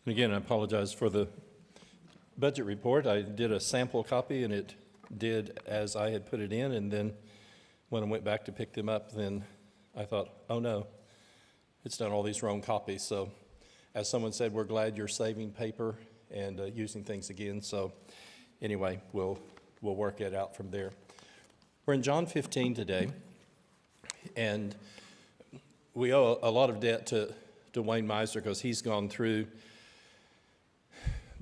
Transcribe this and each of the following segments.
And again, I apologize for the budget report. I did a sample copy, and it did as I had put it in, and then when I went back to pick them up, then I thought, oh no, it's done all these wrong copies. So as someone said, we're glad you're saving paper and using things again. So anyway, we'll work it out from there. We're in John 15 today, and we owe a lot of debt to Wayne Meiser because he's gone through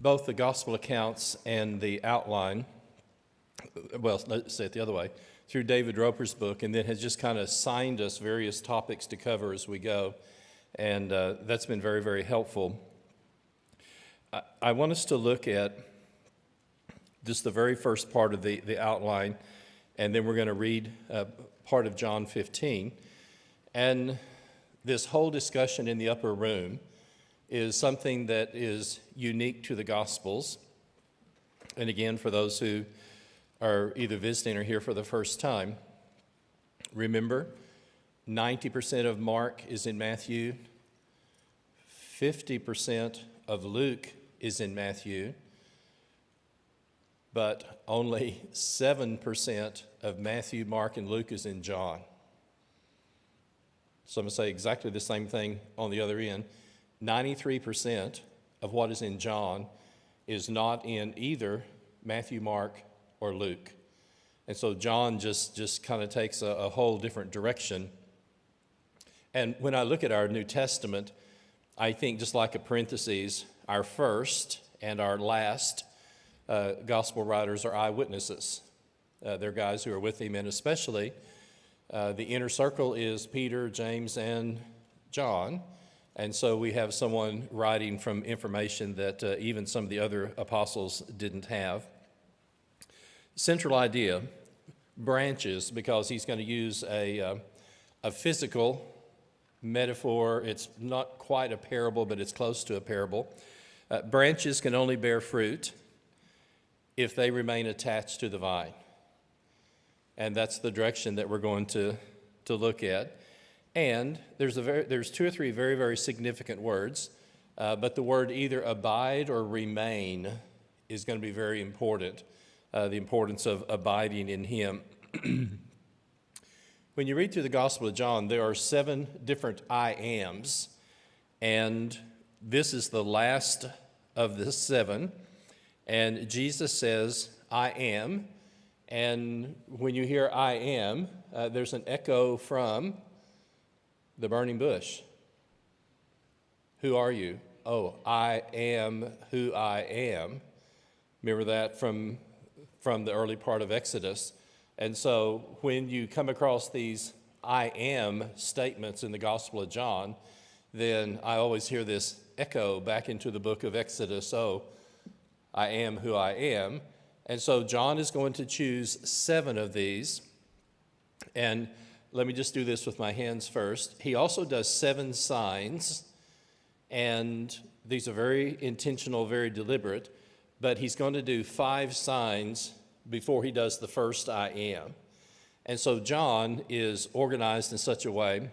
both the gospel accounts and the outline, well, let's say it the other way, through David Roper's book, and then has just kind of assigned us various topics to cover as we go, and that's been very, very helpful. I want us to look at just the very first part of the outline, and then we're going to read part of John 15, and this whole discussion in the upper room is something that is unique to the Gospels. And again, for those who are either visiting or here for the first time, remember, 90% of Mark is in Matthew, 50% of Luke is in Matthew, but only 7% of Matthew, Mark, and Luke is in John. So I'm going to say exactly the same thing on the other end. 93% of what is in John is not in either Matthew, Mark, or Luke. And so John just kind of takes a whole different direction. And when I look at our New Testament, I think just like a parentheses, our first and our last gospel writers are eyewitnesses. They're guys who are with him, and especially the inner circle is Peter, James, and John. And so we have someone writing from information that even some of the other apostles didn't have. Central idea, branches, because he's going to use a physical metaphor. It's not quite a parable, but it's close to a parable. Branches can only bear fruit if they remain attached to the vine. And that's the direction that we're going to look at. And there's two or three very, very significant words, but the word either abide or remain is going to be very important, the importance of abiding in him. When you read through the Gospel of John, there are 7 different I ams, and this is the last of the 7, and Jesus says, I am, and when you hear I am, there's an echo from the burning bush. Who are you? Oh, I am who I am. Remember that from the early part of Exodus. And so when you come across these I am statements in the Gospel of John, then I always hear this echo back into the book of Exodus. Oh, I am who I am. And so John is going to choose 7 of these. And let me just do this with my hands first. He also does 7 signs, and these are very intentional, very deliberate, but he's going to do 5 signs before he does the first I am. And so John is organized in such a way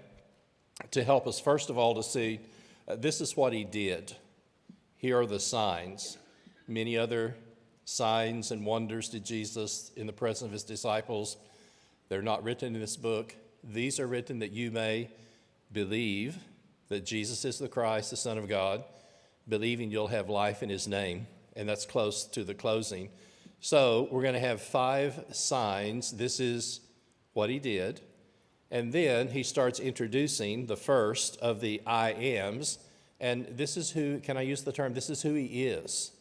to help us, first of all, to see this is what he did. Here are the signs. Many other signs and wonders did Jesus in the presence of his disciples. They're not written in this book. These are written that you may believe that Jesus is the Christ, the Son of God. Believing you'll have life in his name. And that's close to the closing. So we're going to have 5 signs. This is what he did. And then he starts introducing the first of the I ams. And this is who, can I use the term, this is who he is.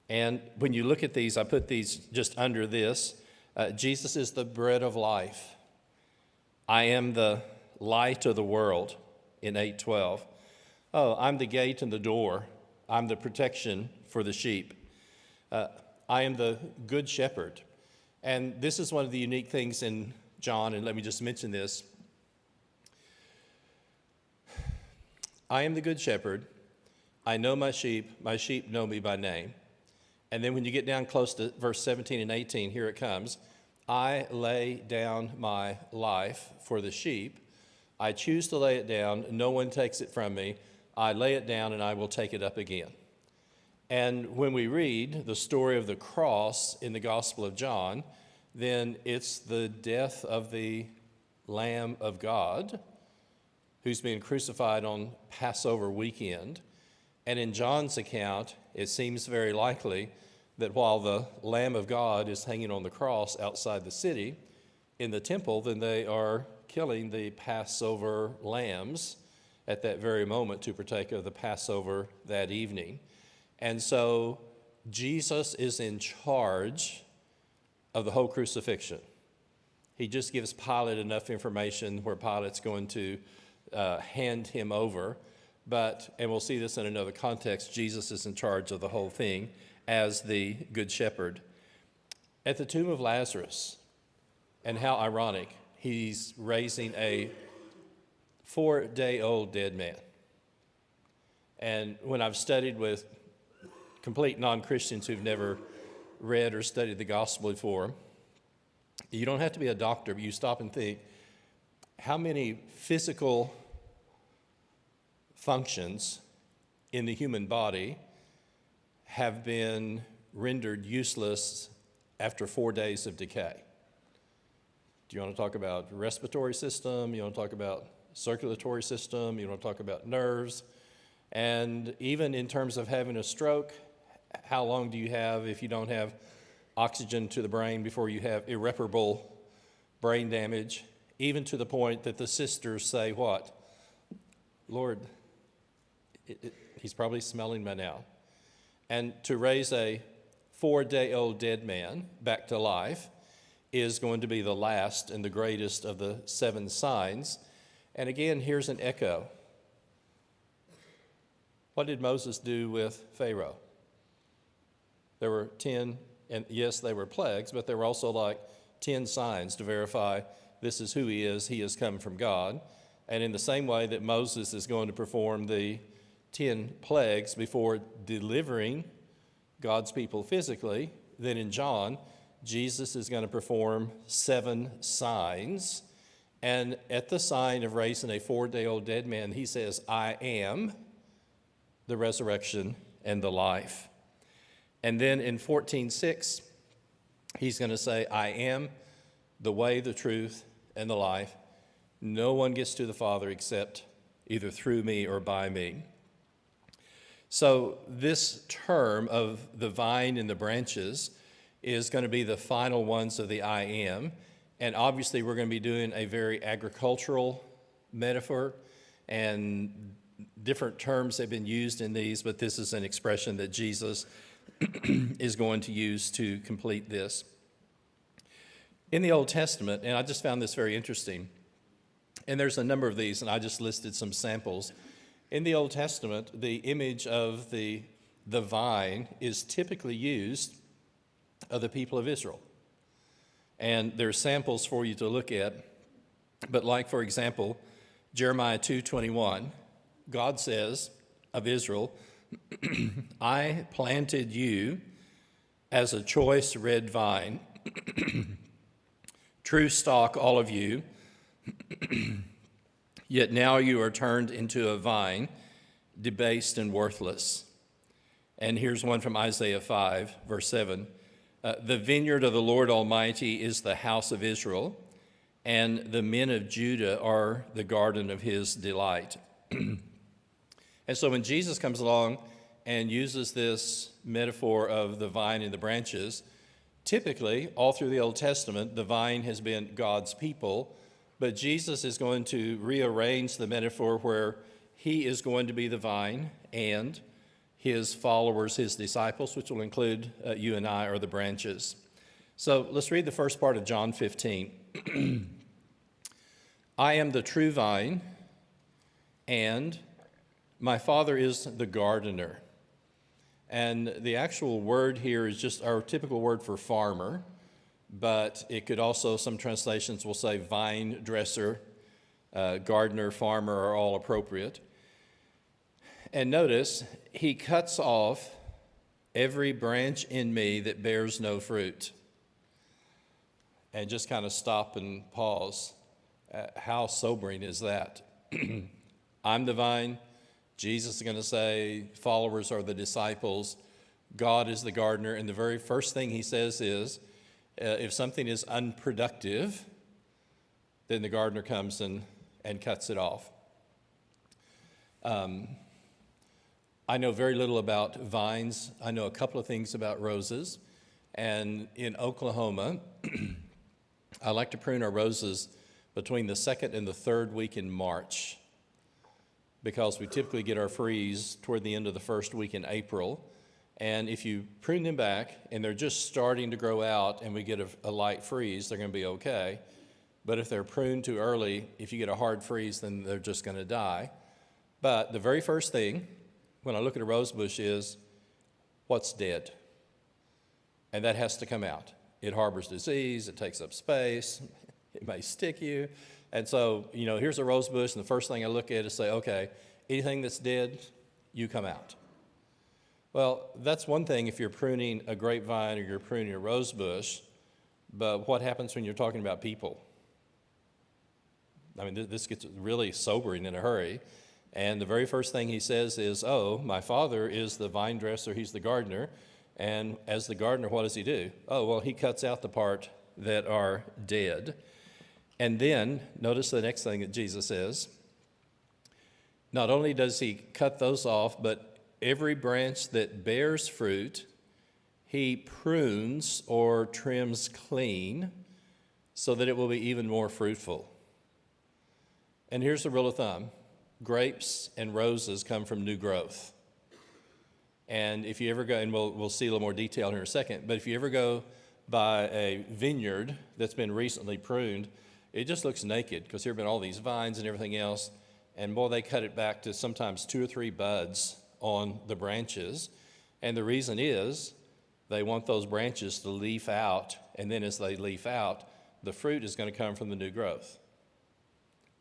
And when you look at these, I put these just under this. Jesus is the bread of life. I am the light of the world in 8:12. Oh, I'm the gate and the door. I'm the protection for the sheep. I am the good shepherd. And this is one of the unique things in John, and let me just mention this. I am the good shepherd. I know my sheep know me by name. And then when you get down close to verse 17 and 18, here it comes. I lay down my life for the sheep. I choose to lay it down. No one takes it from me. I lay it down and I will take it up again. And when we read the story of the cross in the Gospel of John, then it's the death of the Lamb of God who's being crucified on Passover weekend. And in John's account, it seems very likely that while the Lamb of God is hanging on the cross outside the city in the temple, then they are killing the Passover lambs at that very moment to partake of the Passover that evening. And so Jesus is in charge of the whole crucifixion. He just gives Pilate enough information where Pilate's going to hand him over. And we'll see this in another context, Jesus is in charge of the whole thing as the Good Shepherd. At the tomb of Lazarus, and how ironic, he's raising a 4-day-old dead man. And when I've studied with complete non-Christians who've never read or studied the gospel before, you don't have to be a doctor, but you stop and think, how many physical functions in the human body have been rendered useless after 4 days of decay? Do you want to talk about respiratory system? You want to talk about circulatory system? You want to talk about nerves? And even in terms of having a stroke, how long do you have if you don't have oxygen to the brain before you have irreparable brain damage? Even to the point that the sisters say, what? Lord, he's probably smelling by now. And to raise a 4-day-old dead man back to life is going to be the last and the greatest of the 7 signs. And again, here's an echo. What did Moses do with Pharaoh? There were 10, and yes, they were plagues, but there were also like 10 signs to verify this is who he has come from God. And in the same way that Moses is going to perform the 10 plagues before delivering God's people physically, then in John, Jesus is going to perform 7 signs. And at the sign of raising a 4-day-old dead man, he says, I am the resurrection and the life. And then in 14:6, he's going to say, I am the way, the truth, and the life. No one gets to the Father except either through me or by me. So this term of the vine and the branches is going to be the final ones of the I am. And obviously we're going to be doing a very agricultural metaphor, and different terms have been used in these, but this is an expression that Jesus is going to use to complete this. In the Old Testament, and I just found this very interesting, and there's a number of these, and I just listed some samples. In the Old Testament, the image of the vine is typically used of the people of Israel. And there's samples for you to look at, but like, for example, Jeremiah 2:21, God says of Israel, I planted you as a choice red vine, true stock all of you, yet now you are turned into a vine, debased and worthless. And here's one from Isaiah 5, verse 7. The vineyard of the Lord Almighty is the house of Israel, and the men of Judah are the garden of his delight. And so when Jesus comes along and uses this metaphor of the vine and the branches, typically, all through the Old Testament, the vine has been God's people, but Jesus is going to rearrange the metaphor where he is going to be the vine and his followers, his disciples, which will include you and I, are the branches. So let's read the first part of John 15. I am the true vine, and my Father is the gardener. And the actual word here is just our typical word for farmer, but it could also, some translations will say vine dresser, gardener, farmer are all appropriate. And notice, he cuts off every branch in me that bears no fruit. And just kind of stop and pause. How sobering is that? I'm the vine, Jesus is going to say followers are the disciples, God is the gardener, and the very first thing he says is, if something is unproductive, then the gardener comes and cuts it off. I know very little about vines. I know a couple of things about roses. And in Oklahoma, I like to prune our roses between the second and the third week in March, because we typically get our freeze toward the end of the first week in April. And if you prune them back and they're just starting to grow out and we get a light freeze, they're going to be okay. But if they're pruned too early, if you get a hard freeze, then they're just going to die. But the very first thing when I look at a rose bush is, what's dead? And that has to come out. It harbors disease, it takes up space, it may stick you. And so, here's a rose bush, and the first thing I look at is say, okay, anything that's dead, you come out. Well, that's one thing if you're pruning a grapevine or you're pruning a rose bush, but what happens when you're talking about people? I mean, this gets really sobering in a hurry. And the very first thing he says is, oh, my Father is the vine dresser, he's the gardener. And as the gardener, what does he do? Oh, well, he cuts out the part that are dead. And then, notice the next thing that Jesus says. Not only does he cut those off, but every branch that bears fruit, he prunes or trims clean so that it will be even more fruitful. And here's the rule of thumb. Grapes and roses come from new growth. And if you ever go, and we'll see a little more detail here in a second, but if you ever go by a vineyard that's been recently pruned, it just looks naked because there have been all these vines and everything else. And boy, they cut it back to sometimes 2 or 3 buds on the branches. And the reason is they want those branches to leaf out. And then as they leaf out, the fruit is going to come from the new growth.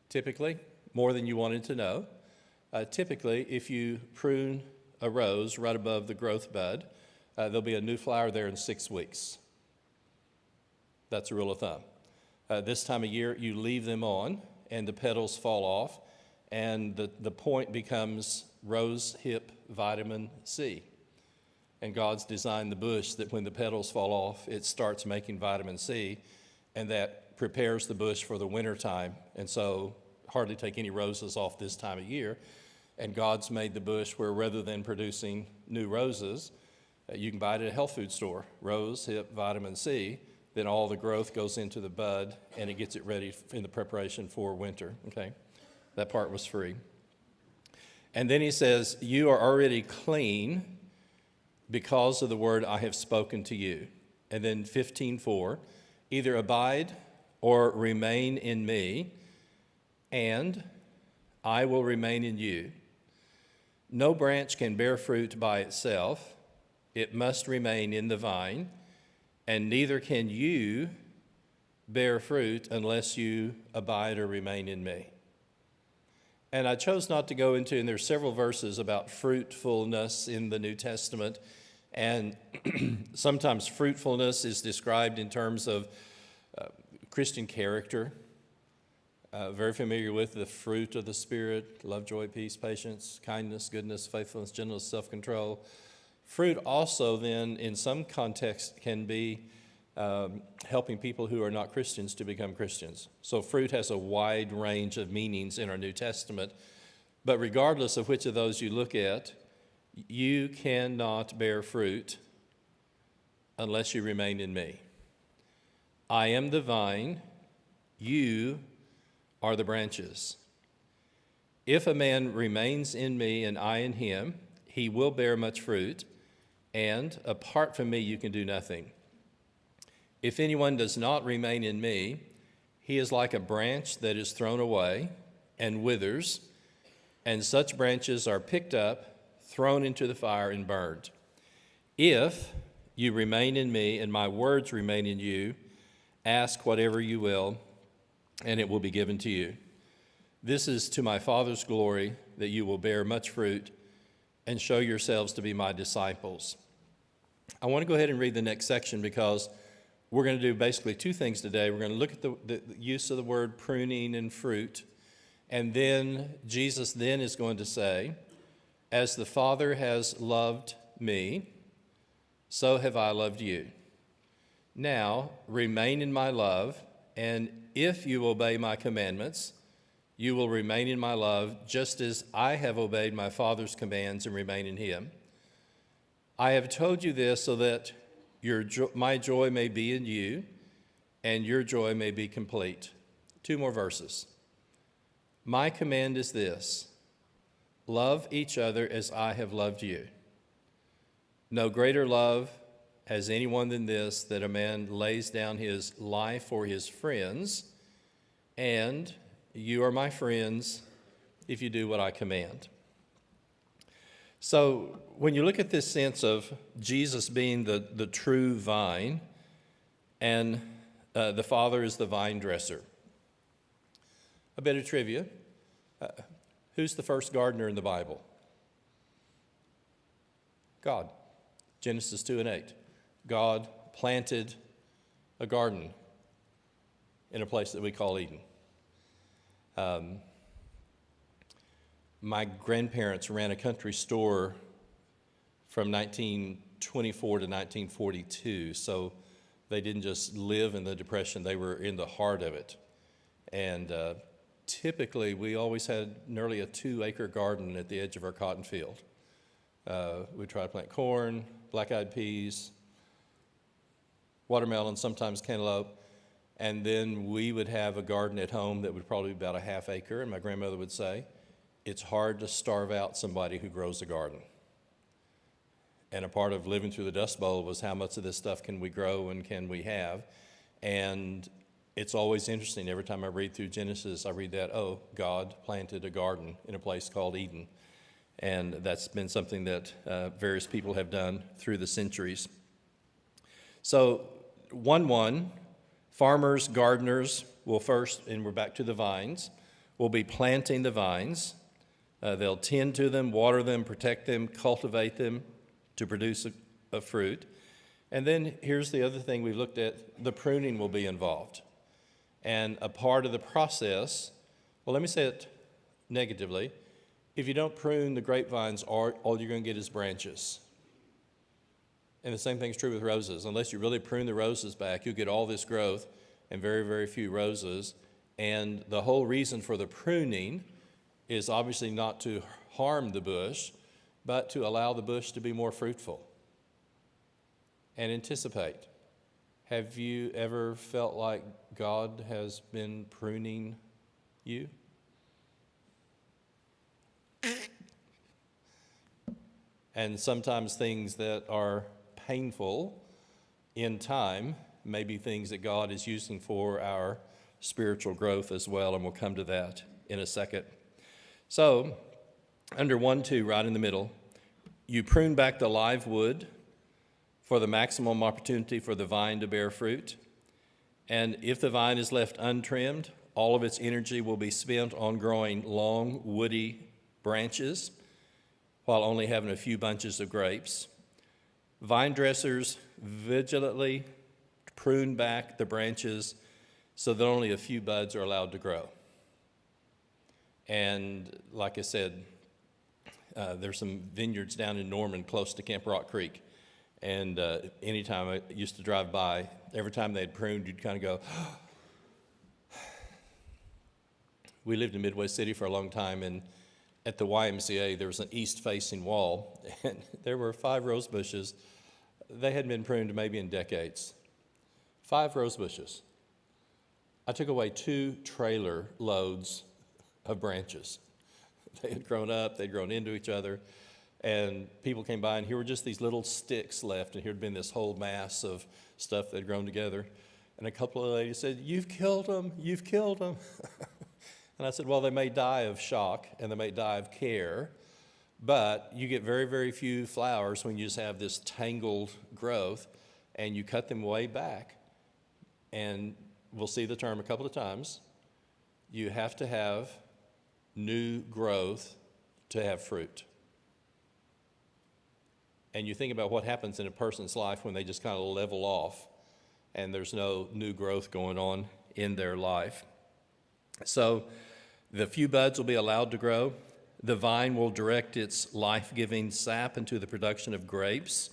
Typically, more than you wanted to know. Typically, if you prune a rose right above the growth bud, there'll be a new flower there in 6 weeks. That's a rule of thumb. This time of year, you leave them on, and the petals fall off, and the point becomes rose hip vitamin C. And God's designed the bush that when the petals fall off, it starts making vitamin C, and that prepares the bush for the winter time. And so hardly take any roses off this time of year. And God's made the bush where rather than producing new roses, you can buy it at a health food store, rose hip vitamin C. Then all the growth goes into the bud and it gets it ready in the preparation for winter. Okay, that part was free. And then he says, you are already clean because of the word I have spoken to you. And then 15:4, either abide or remain in me, and I will remain in you. No branch can bear fruit by itself. It must remain in the vine, and neither can you bear fruit unless you abide or remain in me. And I chose not to go into, and there's several verses about fruitfulness in the New Testament, and sometimes fruitfulness is described in terms of Christian character. Very familiar with the fruit of the Spirit, love, joy, peace, patience, kindness, goodness, faithfulness, gentleness, self-control. Fruit also then, in some context, can be helping people who are not Christians to become Christians. So fruit has a wide range of meanings in our New Testament. But regardless of which of those you look at, you cannot bear fruit unless you remain in me. I am the vine, you are the branches. If a man remains in me and I in him, he will bear much fruit, and apart from me you can do nothing. If anyone does not remain in me, he is like a branch that is thrown away and withers, and such branches are picked up, thrown into the fire, and burned. If you remain in me and my words remain in you, ask whatever you will, and it will be given to you. This is to my Father's glory, that you will bear much fruit and show yourselves to be my disciples. I want to go ahead and read the next section because we're going to do basically two things today. We're going to look at the use of the word pruning and fruit, and then Jesus then is going to say, As the Father has loved me, so have I loved you. Now remain in my love, and if you obey my commandments, you will remain in my love, just as I have obeyed my Father's commands and remain in him. I have told you this so that my joy may be in you, and your joy may be complete. 2 more verses. My command is this: love each other as I have loved you. No greater love has anyone than this, that a man lays down his life for his friends, and you are my friends if you do what I command. So when you look at this sense of Jesus being the true vine, and the Father is the vine dresser, a bit of trivia. Who's the first gardener in the Bible? God. Genesis 2:8. God planted a garden in a place that we call Eden. My grandparents ran a country store from 1924 to 1942, so they didn't just live in the Depression, they were in the heart of it. And typically, we always had nearly a 2-acre garden at the edge of our cotton field. We tried to plant corn, black-eyed peas, watermelon, sometimes cantaloupe, and then we would have a garden at home that would probably be about a 1/2 acre, and my grandmother would say, it's hard to starve out somebody who grows a garden. And a part of living through the Dust Bowl was how much of this stuff can we grow and can we have? And it's always interesting. Every time I read through Genesis, I read that, oh, God planted a garden in a place called Eden. And that's been something that various people have done through the centuries. So 1:1, farmers, gardeners will first, and we're back to the vines, will be planting the vines. They'll tend to them, water them, protect them, cultivate them to produce a fruit. And then here's the other thing we've looked at, the pruning will be involved. And a part of the process, well, let me say it negatively. If you don't prune the grapevines, all you're going to get is branches. And the same thing's true with roses. Unless you really prune the roses back, you'll get all this growth and very, very few roses. And the whole reason for the pruning is obviously not to harm the bush, but to allow the bush to be more fruitful and anticipate. Have you ever felt like God has been pruning you? And sometimes things that are painful in time may be things that God is using for our spiritual growth as well, and we'll come to that in a second. So, under 1:2, right in the middle, you prune back the live wood for the maximum opportunity for the vine to bear fruit. And if the vine is left untrimmed, all of its energy will be spent on growing long, woody branches while only having a few bunches of grapes. Vine dressers vigilantly prune back the branches so that only a few buds are allowed to grow. And like I said, there's some vineyards down in Norman close to Camp Rock Creek. And anytime I used to drive by, every time they'd pruned, you'd kind of go, We lived in Midway City for a long time, and at the YMCA, there was an east-facing wall, and there were 5 rose bushes. They hadn't been pruned maybe in decades. 5 rose bushes. I took away 2 trailer loads of branches. They had grown up, they'd grown into each other, and people came by, and here were just these little sticks left, and here had been this whole mass of stuff that had grown together. And a couple of ladies said, "You've killed them, you've killed them." And I said, well, they may die of shock, and they may die of care, but you get very, very few flowers when you just have this tangled growth, and you cut them way back. And we'll see the term a couple of times. You have to have new growth to have fruit. And you think about what happens in a person's life when they just kind of level off and there's no new growth going on in their life. So the few buds will be allowed to grow. The vine will direct its life-giving sap into the production of grapes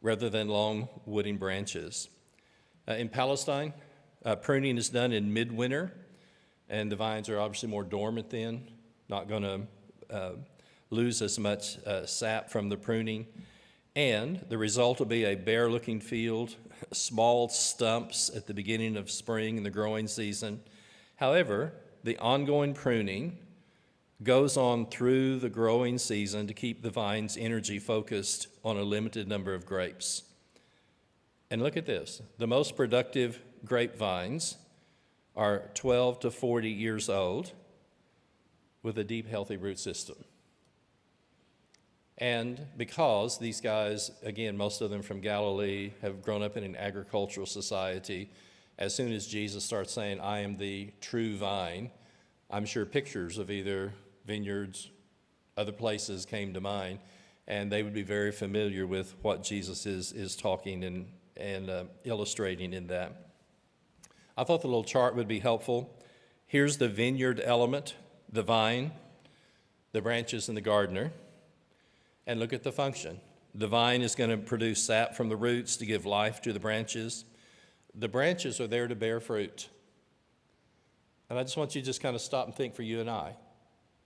rather than long wooding branches. In Palestine, pruning is done in midwinter, and the vines are obviously more dormant then, not going to lose as much sap from the pruning. And the result will be a bare-looking field, small stumps at the beginning of spring and the growing season. However, the ongoing pruning goes on through the growing season to keep the vine's energy focused on a limited number of grapes. And look at this. The most productive grapevines are 12 to 40 years old with a deep, healthy root system. And because these guys, again, most of them from Galilee, have grown up in an agricultural society, as soon as Jesus starts saying, I am the true vine, I'm sure pictures of either vineyards, other places came to mind, and they would be very familiar with what Jesus is talking and illustrating in that. I thought the little chart would be helpful. Here's the vineyard element, the vine, the branches, and the gardener. And look at the function. The vine is going to produce sap from the roots to give life to the branches. The branches are there to bear fruit. And I just want you to just kind of stop and think for you and I.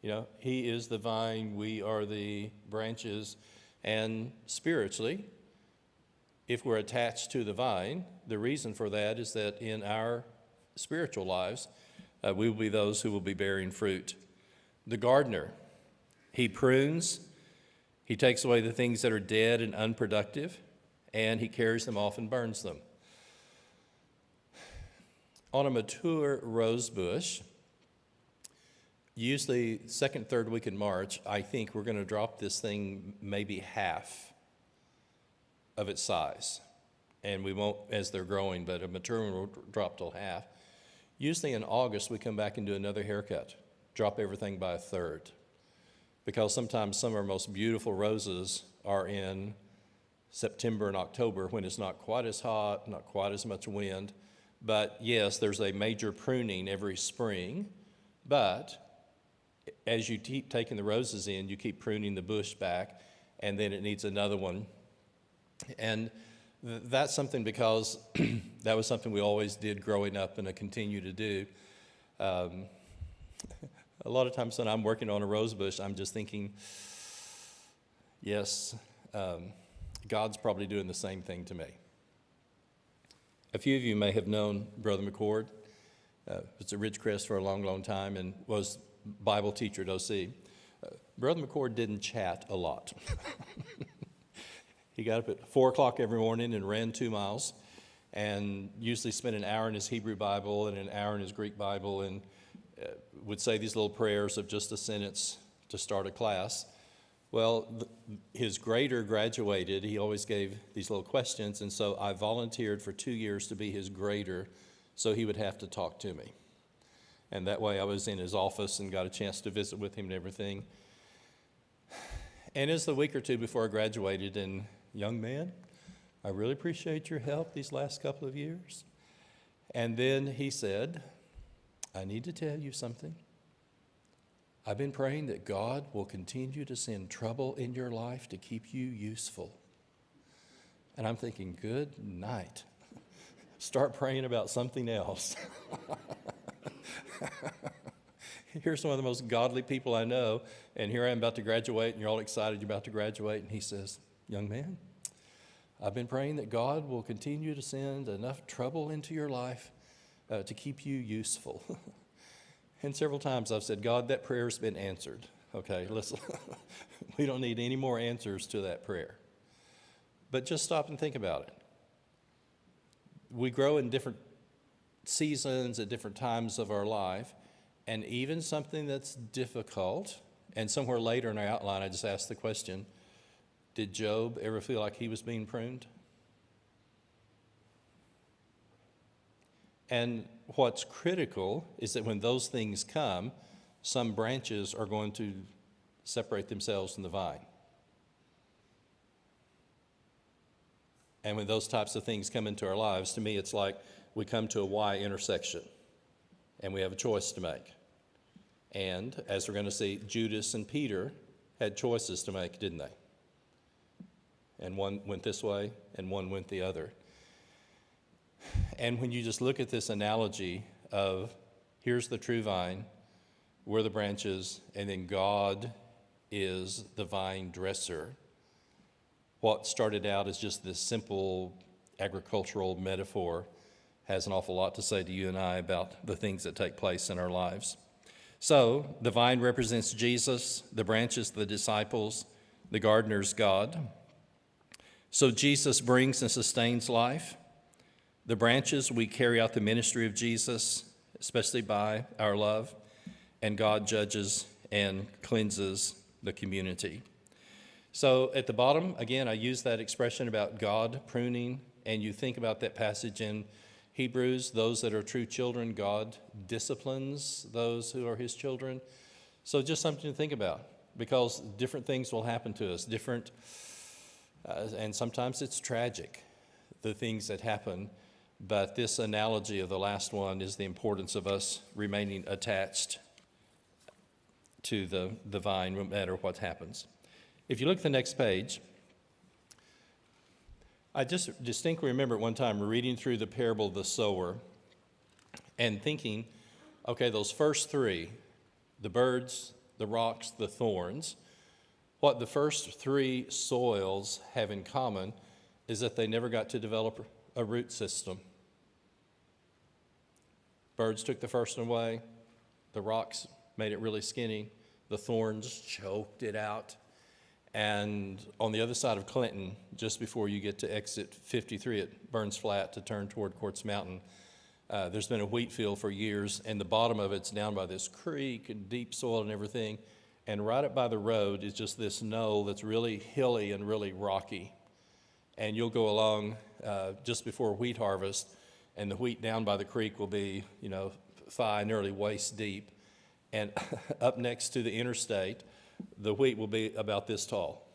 You know, he is the vine, we are the branches, and spiritually, if we're attached to the vine, the reason for that is that in our spiritual lives, we will be those who will be bearing fruit. The gardener, he prunes, he takes away the things that are dead and unproductive, and he carries them off and burns them. On a mature rose bush, usually second, third week in March, I think we're going to drop this thing maybe half of its size. And we won't as they're growing, but a mature one will drop till half. Usually in August, we come back and do another haircut, drop everything by a third. Because sometimes some of our most beautiful roses are in September and October when it's not quite as hot, not quite as much wind. But yes, there's a major pruning every spring, but as you keep taking the roses in, you keep pruning the bush back, and then it needs another one. And that's something because that was something we always did growing up and I continue to do. A lot of times when I'm working on a rose bush, I'm just thinking, yes, God's probably doing the same thing to me. A few of you may have known Brother McCord. Was at Ridgecrest for a long, long time and was Bible teacher at OC. Brother McCord didn't chat a lot. He got up at 4 o'clock every morning and ran 2 miles and usually spent an hour in his Hebrew Bible and an hour in his Greek Bible and would say these little prayers of just a sentence to start a class. Well, his grader graduated. He always gave these little questions, and so I volunteered for 2 years to be his grader so he would have to talk to me. And that way I was in his office and got a chance to visit with him and everything. And it was the week or two before I graduated, and young man, I really appreciate your help these last couple of years. And then he said, I need to tell you something. I've been praying that God will continue to send trouble in your life to keep you useful. And I'm thinking, good night. Start praying about something else. Here's one of the most godly people I know, and here I am about to graduate, and you're all excited you're about to graduate, and he says, young man, I've been praying that God will continue to send enough trouble into your life to keep you useful. And several times I've said, God, that prayer's been answered. Okay, listen, we don't need any more answers to that prayer. But just stop and think about it. We grow in different seasons at different times of our life, and even something that's difficult, and somewhere later in our outline I just asked the question, did Job ever feel like he was being pruned? And what's critical is that when those things come, some branches are going to separate themselves from the vine. And when those types of things come into our lives, to me it's like we come to a Y intersection and we have a choice to make. And as we're going to see, Judas and Peter had choices to make, didn't they? And one went this way and one went the other. And when you just look at this analogy of here's the true vine, we're the branches, and then God is the vine dresser. What started out as just this simple agricultural metaphor has an awful lot to say to you and I about the things that take place in our lives. So the vine represents Jesus, the branches, the disciples, the gardener's God. So Jesus brings and sustains life. The branches, we carry out the ministry of Jesus, especially by our love, and God judges and cleanses the community. So at the bottom, again, I use that expression about God pruning, and you think about that passage in Hebrews, those that are true children, God disciplines those who are his children. So just something to think about, because different things will happen to us, and sometimes it's tragic, the things that happen. But this analogy of the last one is the importance of us remaining attached to the vine, no matter what happens. If you look at the next page, I just distinctly remember at one time reading through the parable of the sower and thinking, okay, those first three, the birds, the rocks, the thorns, what the first three soils have in common is that they never got to develop a root system. Birds took the first one away, the rocks made it really skinny, the thorns choked it out. And on the other side of Clinton, just before you get to exit 53 at Burns Flat to turn toward Quartz Mountain, there's been a wheat field for years, and the bottom of it's down by this creek and deep soil and everything. And right up by the road is just this knoll that's really hilly and really rocky. And you'll go along just before wheat harvest, and the wheat down by the creek will be, thigh, nearly waist deep. And up next to the interstate, the wheat will be about this tall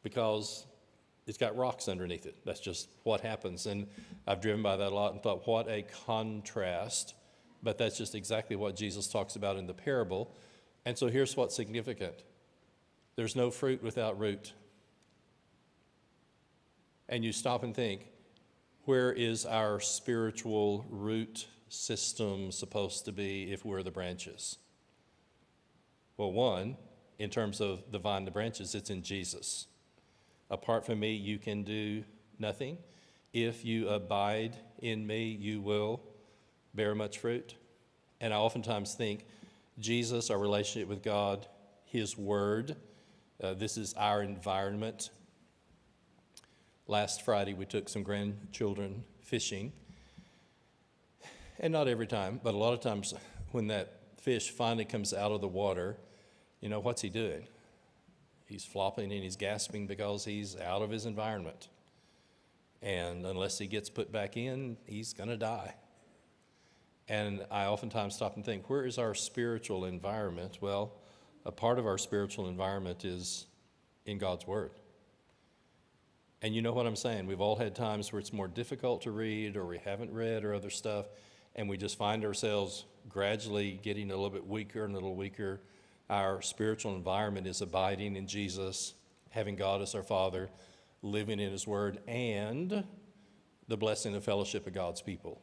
because it's got rocks underneath it. That's just what happens. And I've driven by that a lot and thought, what a contrast. But that's just exactly what Jesus talks about in the parable. And so here's what's significant. There's no fruit without root. And you stop and think, where is our spiritual root system supposed to be if we're the branches? Well, one, in terms of the vine, the branches, it's in Jesus. Apart from me, you can do nothing. If you abide in me, you will bear much fruit. And I oftentimes think Jesus, our relationship with God, his word, this is our environment. Last Friday, we took some grandchildren fishing. And not every time, but a lot of times when that fish finally comes out of the water, what's he doing? He's flopping and he's gasping because he's out of his environment. And unless he gets put back in, he's going to die. And I oftentimes stop and think, where is our spiritual environment? Well, a part of our spiritual environment is in God's Word. And you know what I'm saying? We've all had times where it's more difficult to read, or we haven't read, or other stuff, and we just find ourselves gradually getting a little bit weaker and a little weaker. Our spiritual environment is abiding in Jesus, having God as our Father, living in his Word, and the blessing and fellowship of God's people.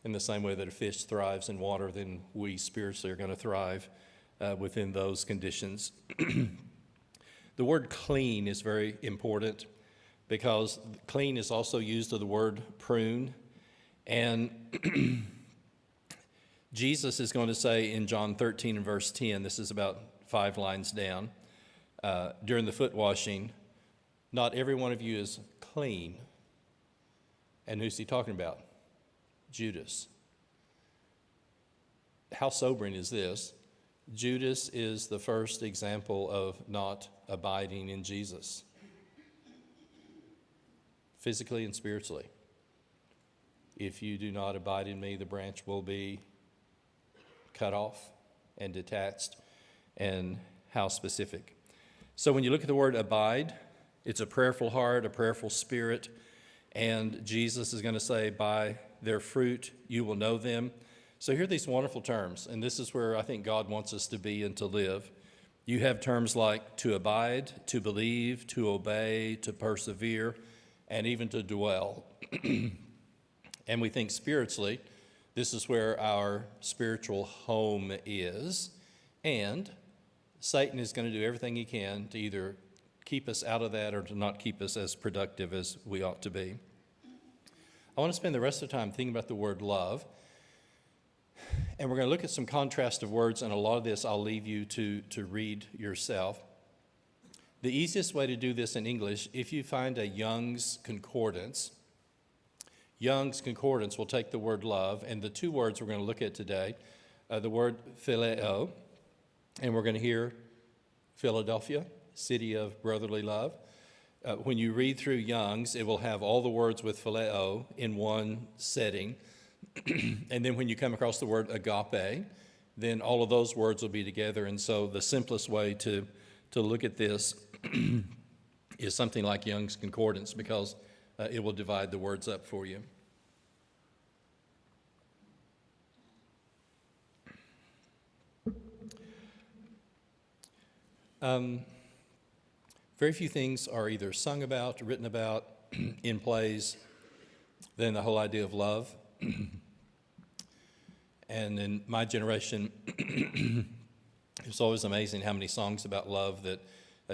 In the same way that a fish thrives in water, then we spiritually are going to thrive within those conditions. The word clean is very important because clean is also used of the word prune. And Jesus is going to say in John 13 and verse 10, this is about 5 lines down, during the foot washing, not every one of you is clean. And who's he talking about? Judas. How sobering is this? Judas is the first example of not abiding in Jesus, physically and spiritually. If you do not abide in me, the branch will be cut off and detached. And how specific. So when you look at the word abide, it's a prayerful heart, a prayerful spirit. And Jesus is going to say, by their fruit you will know them. So here are these wonderful terms, and this is where I think God wants us to be and to live. You have terms like to abide, to believe, to obey, to persevere, and even to dwell. And we think spiritually, this is where our spiritual home is, and Satan is going to do everything he can to either keep us out of that or to not keep us as productive as we ought to be. I want to spend the rest of the time thinking about the word love. And we're going to look at some contrast of words, and a lot of this I'll leave you to read yourself. The easiest way to do this in English, if you find a Young's Concordance will take the word love, and the two words we're going to look at today, the word phileo, and we're going to hear Philadelphia, city of brotherly love. When you read through Young's, it will have all the words with phileo in one setting. And then when you come across the word agape, then all of those words will be together. And so the simplest way to look at this is something like Young's Concordance, because it will divide the words up for you. Very few things are either sung about, written about in plays than the whole idea of love. And in my generation, it's always amazing how many songs about love that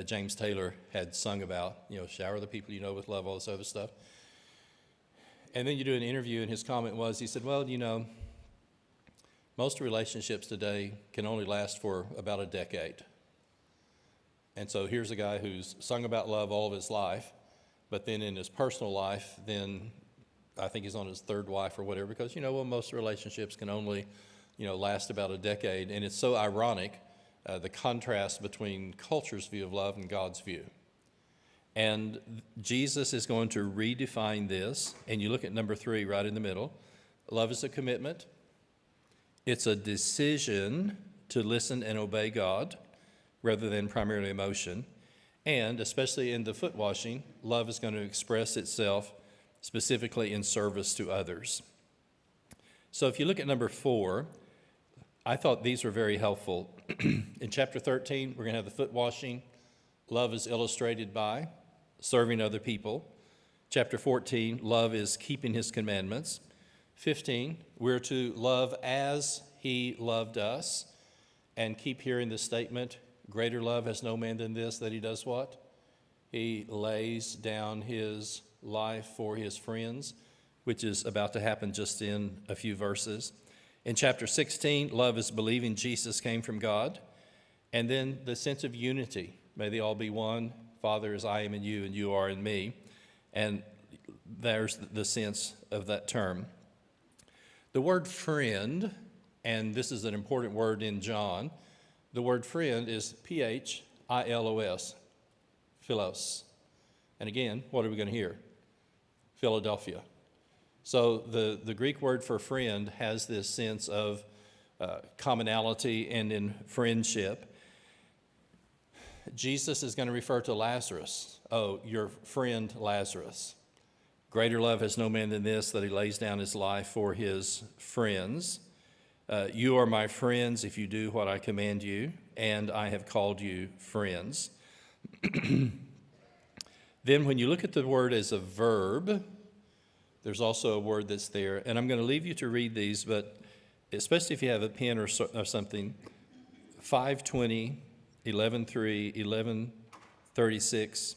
James Taylor had sung about, shower the people you know with love, all this other stuff. And then you do an interview, and his comment was, he said, well, most relationships today can only last for about a decade. And so here's a guy who's sung about love all of his life, but then in his personal life, then I think he's on his third wife or whatever, because, most relationships can only, last about a decade. And it's so ironic, the contrast between culture's view of love and God's view. And Jesus is going to redefine this. And you look at number 3 right in the middle. Love is a commitment. It's a decision to listen and obey God rather than primarily emotion. And especially in the foot washing, love is going to express itself specifically in service to others. So if you look at number 4, I thought these were very helpful. In chapter 13, we're going to have the foot washing. Love is illustrated by serving other people. Chapter 14, love is keeping his commandments. 15, we're to love as he loved us. And keep hearing this statement, greater love has no man than this, that he does what? He lays down his life for his friends, which is about to happen just in a few verses. In chapter 16, love is believing Jesus came from God. And then the sense of unity. May they all be one. Father, as I am in you and you are in me. And there's the sense of that term. The word friend, and this is an important word in John, the word friend is Philos, philos. And again, what are we going to hear? Philadelphia. So the Greek word for friend has this sense of commonality and in friendship. Jesus is going to refer to Lazarus. Oh, your friend Lazarus. Greater love has no man than this, that he lays down his life for his friends. You are my friends if you do what I command you, and I have called you friends. Then when you look at the word as a verb, there's also a word that's there. And I'm going to leave you to read these, but especially if you have a pen or something, 5:20, 11:3, 11:36,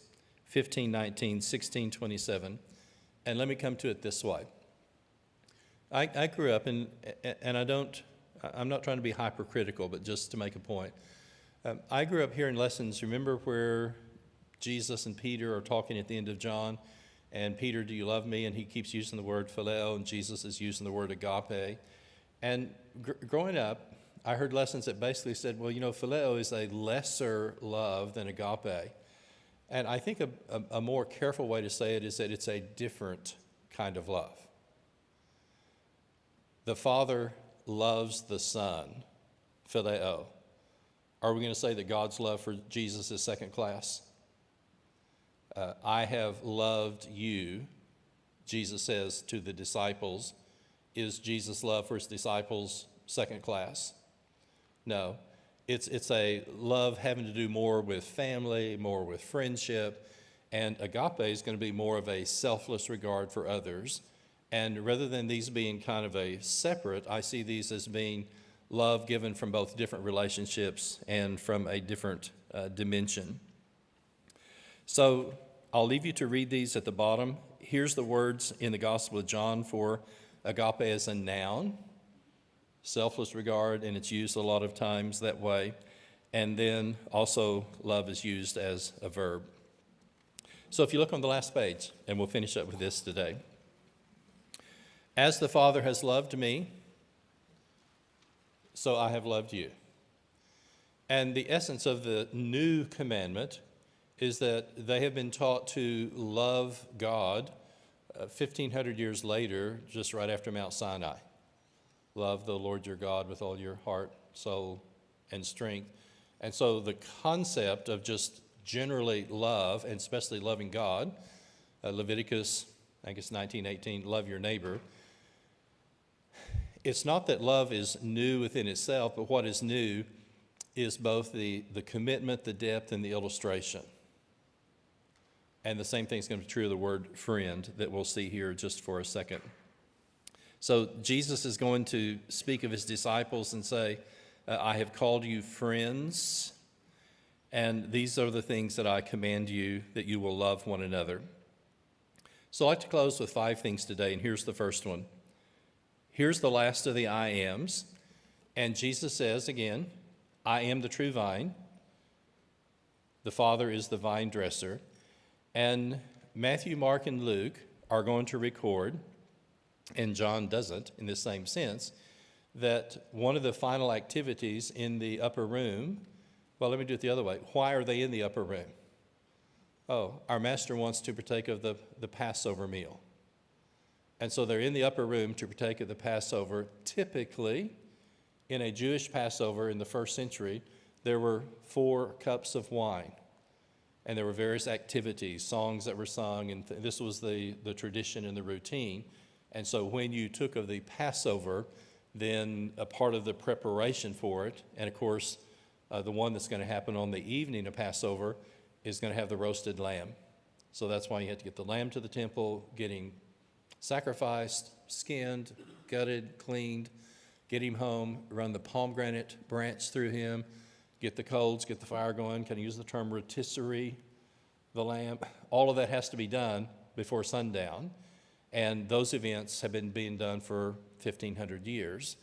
15:19, 16:27. And let me come to it this way. I grew up, and I'm not trying to be hypercritical, but just to make a point. I grew up hearing lessons. Remember where Jesus and Peter are talking at the end of John, and Peter, do you love me? And he keeps using the word phileo, and Jesus is using the word agape. And growing up, I heard lessons that basically said, well, phileo is a lesser love than agape. And I think a more careful way to say it is that it's a different kind of love. The Father loves the Son, phileo. Are we going to say that God's love for Jesus is second class? I have loved you, Jesus says to the disciples, is Jesus' love for his disciples second class? No. It's a love having to do more with family, more with friendship, and agape is going to be more of a selfless regard for others. And rather than these being kind of a separate, I see these as being love given from both different relationships and from a different dimension. So I'll leave you to read these at the bottom. Here's the words in the Gospel of John for agape as a noun, selfless regard, and it's used a lot of times that way. And then also love is used as a verb. So if you look on the last page, and we'll finish up with this today. As the Father has loved me, so I have loved you. And the essence of the new commandment is that they have been taught to love God 1,500 years later, just right after Mount Sinai. Love the Lord your God with all your heart, soul, and strength. And so the concept of just generally love, and especially loving God, Leviticus, I guess 19:18, love your neighbor. It's not that love is new within itself, but what is new is both the commitment, the depth, and the illustration. And the same thing is going to be true of the word friend that we'll see here just for a second. So Jesus is going to speak of his disciples and say, I have called you friends, and these are the things that I command you, that you will love one another. So I'd like to close with 5 things today, and here's the first one. Here's the last of the I ams, and Jesus says again, I am the true vine. The Father is the vine dresser. And Matthew, Mark, and Luke are going to record, and John doesn't in the same sense, that one of the final activities in the upper room, well, let me do it the other way. Why are they in the upper room? Oh, our master wants to partake of the Passover meal. And so they're in the upper room to partake of the Passover. Typically, in a Jewish Passover in the first century, there were 4 cups of wine. And there were various activities, songs that were sung, and this was the tradition and the routine. And so when you took of the Passover, then a part of the preparation for it, and of course, the one that's going to happen on the evening of Passover is going to have the roasted lamb. So that's why you had to get the lamb to the temple, getting sacrificed, skinned, gutted, cleaned, get him home, run the pomegranate branch through him, get the coals, get the fire going. Can I use the term rotisserie the lamb? All of that has to be done before sundown. And those events have been being done for 1,500 years.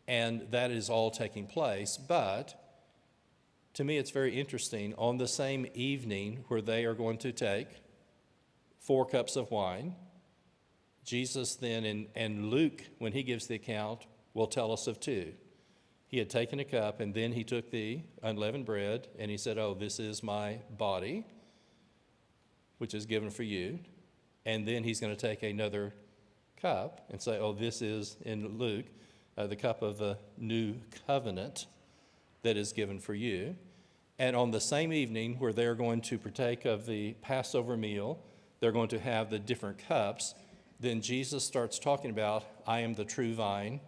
And that is all taking place. But to me, it's very interesting. On the same evening where they are going to take 4 cups of wine, Jesus then, and Luke, when he gives the account, will tell us of 2. He had taken a cup, and then he took the unleavened bread, and he said, oh, this is my body, which is given for you. And then he's going to take another cup and say, oh, this is, in Luke, the cup of the new covenant that is given for you. And on the same evening where they're going to partake of the Passover meal, they're going to have the different cups. Then Jesus starts talking about, I am the true vine,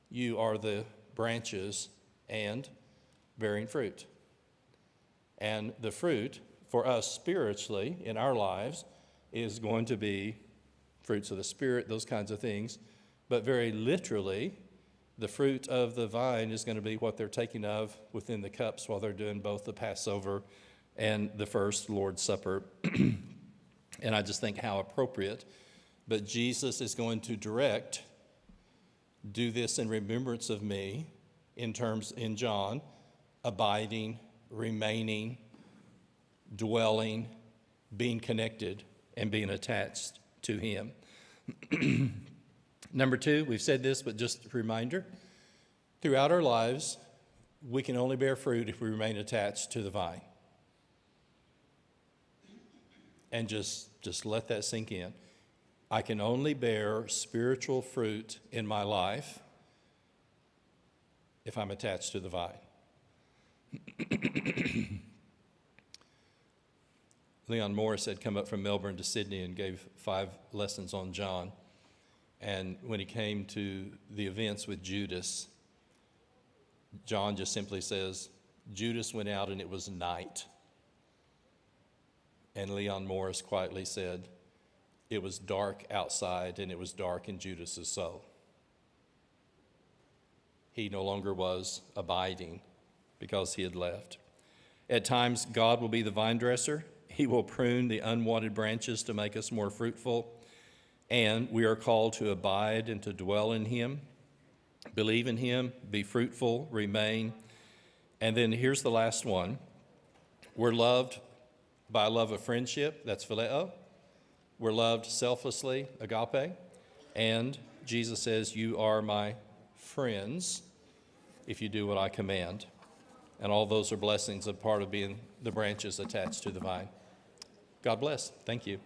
you are the branches, and bearing fruit. And the fruit for us spiritually in our lives is going to be fruits of the Spirit, those kinds of things. But very literally, the fruit of the vine is going to be what they're taking of within the cups while they're doing both the Passover and the first Lord's Supper. And I just think how appropriate. But Jesus is going to direct, do this in remembrance of me, in terms in John, abiding, remaining, dwelling, being connected, and being attached to him. Number 2, we've said this, but just a reminder, throughout our lives, we can only bear fruit if we remain attached to the vine. And just let that sink in. I can only bear spiritual fruit in my life if I'm attached to the vine. Leon Morris had come up from Melbourne to Sydney and gave 5 lessons on John. And when he came to the events with Judas, John just simply says, Judas went out and it was night. And Leon Morris quietly said, it was dark outside and it was dark in Judas's soul. He no longer was abiding because he had left. At times, God will be the vine dresser. He will prune the unwanted branches to make us more fruitful. And we are called to abide and to dwell in him, believe in him, be fruitful, remain. And then here's the last one. We're loved by a love of friendship, that's phileo. We're loved selflessly, agape. And Jesus says, you are my friends if you do what I command. And all those are blessings, a part of being the branches attached to the vine. God bless. Thank you.